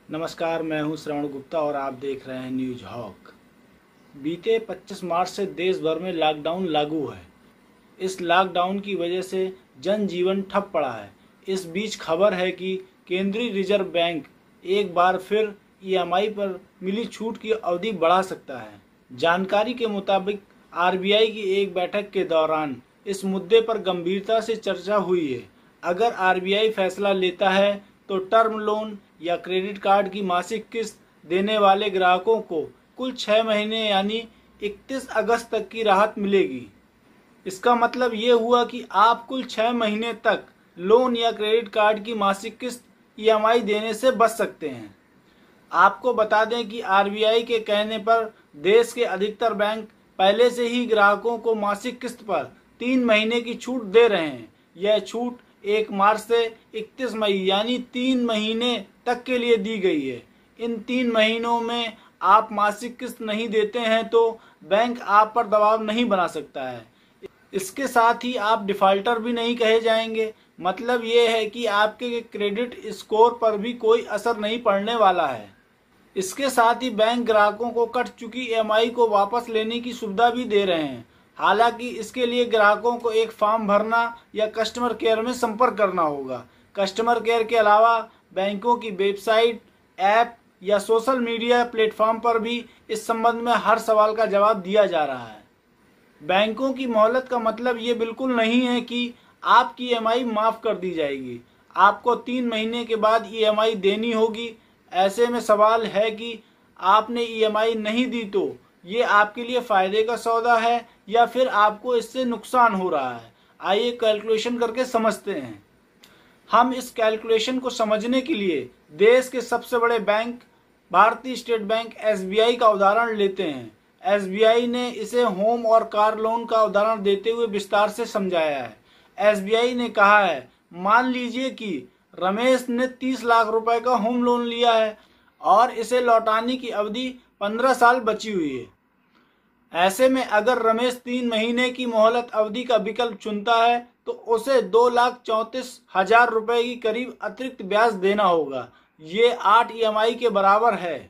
नमस्कार, मैं हूं श्रवण गुप्ता और आप देख रहे हैं न्यूज हॉक। बीते 25 मार्च से देश भर में लॉकडाउन लागू है। इस लॉकडाउन की वजह से जनजीवन ठप पड़ा है। इस बीच खबर है कि केंद्रीय रिजर्व बैंक एक बार फिर ईएमआई पर मिली छूट की अवधि बढ़ा सकता है। जानकारी के मुताबिक आरबीआई की एक बैठक के दौरान इस मुद्दे पर गंभीरता से चर्चा हुई है। अगर आरबीआई फैसला लेता है तो टर्म लोन या क्रेडिट कार्ड की मासिक किस्त देने वाले ग्राहकों को कुल 6 महीने यानी 31 अगस्त तक की राहत मिलेगी। इसका मतलब ये हुआ कि आप कुल 6 महीने तक लोन या क्रेडिट कार्ड की मासिक किस्त ईएमआई देने से बच सकते हैं। आपको बता दें कि आरबीआई के कहने पर देश के अधिकतर बैंक पहले से ही ग्राहकों को मासिक किस्त पर 3 महीने की छूट दे रहे हैं। यह छूट 1 मार्च से 31 मई यानी 3 महीने तक के लिए दी गई है। इन 3 महीनों में आप मासिक किस्त नहीं देते हैं तो बैंक आप पर दबाव नहीं बना सकता है। इसके साथ ही आप डिफाल्टर भी नहीं कहे जाएंगे। मतलब ये है कि आपके क्रेडिट स्कोर पर भी कोई असर नहीं पड़ने वाला है। इसके साथ ही बैंक ग्राहकों को कट चुकी ईएमआई को वापस लेने की सुविधा भी दे रहे हैं। हालांकि इसके लिए ग्राहकों को एक फॉर्म भरना या कस्टमर केयर में संपर्क करना होगा। कस्टमर केयर के अलावा बैंकों की वेबसाइट, ऐप या सोशल मीडिया प्लेटफॉर्म पर भी इस संबंध में हर सवाल का जवाब दिया जा रहा है। बैंकों की मोहलत का मतलब ये बिल्कुल नहीं है कि आपकी ईएमआई माफ़ कर दी जाएगी। आपको 3 महीने के बाद ईएमआई देनी होगी। ऐसे में सवाल है कि आपने ईएमआई नहीं दी तो ये आपके लिए फ़ायदे का सौदा है या फिर आपको इससे नुकसान हो रहा है। आइए कैलकुलेशन करके समझते हैं। हम इस कैलकुलेशन को समझने के लिए देश के सबसे बड़े बैंक भारतीय स्टेट बैंक एसबीआई का उदाहरण लेते हैं। एसबीआई ने इसे होम और कार लोन का उदाहरण देते हुए विस्तार से समझाया है। एसबीआई ने कहा है, मान लीजिए कि रमेश ने 30 लाख रुपए का होम लोन लिया है और इसे लौटाने की अवधि 15 साल बची हुई है। ऐसे में अगर रमेश 3 महीने की मोहलत अवधि का विकल्प चुनता है तो उसे 2,34,000 रुपए की करीब अतिरिक्त ब्याज देना होगा। ये 8 ईएमआई के बराबर है।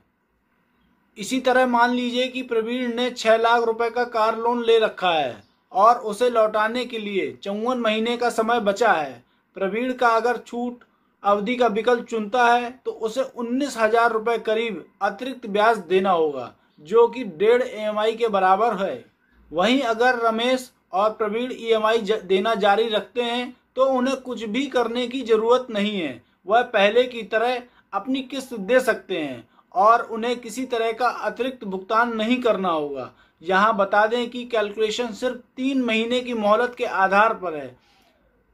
इसी तरह मान लीजिए कि प्रवीण ने 6 लाख रुपए का कार लोन ले रखा है और उसे लौटाने के लिए 54 महीने का समय बचा है। प्रवीण का अगर छूट अवधि का विकल्प चुनता है तो उसे 19,000 रुपए करीब अतिरिक्त ब्याज देना होगा, जो कि 1.5 ईएमआई के बराबर है। वहीं अगर रमेश और प्रवीण ईएमआई देना जारी रखते हैं तो उन्हें कुछ भी करने की जरूरत नहीं है। वह पहले की तरह अपनी किस्त दे सकते हैं और उन्हें किसी तरह का अतिरिक्त भुगतान नहीं करना होगा। यहाँ बता दें कि कैलकुलेशन सिर्फ 3 महीने की मोहलत के आधार पर है।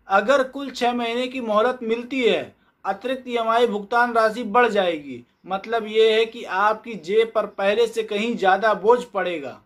अगर कुल 6 महीने की मोहलत मिलती है, अतिरिक्त ईएमआई भुगतान राशि बढ़ जाएगी। मतलब ये है कि आपकी जेब पर पहले से कहीं ज़्यादा बोझ पड़ेगा।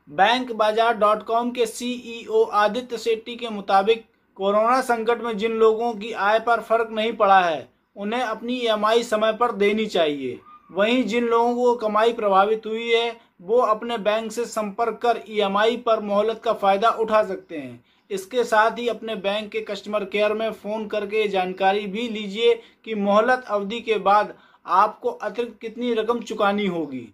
bankbazaar.com के सीईओ आदित्य शेट्टी के मुताबिक कोरोना संकट में जिन लोगों की आय पर फर्क नहीं पड़ा है उन्हें अपनी ईएमआई समय पर देनी चाहिए। वहीं जिन लोगों को कमाई प्रभावित हुई है वो अपने बैंक से संपर्क कर ईएमआई पर मोहलत का फ़ायदा उठा सकते हैं। इसके साथ ही अपने बैंक के कस्टमर केयर में फ़ोन करके जानकारी भी लीजिए कि मोहलत अवधि के बाद आपको अतिरिक्त कितनी रकम चुकानी होगी।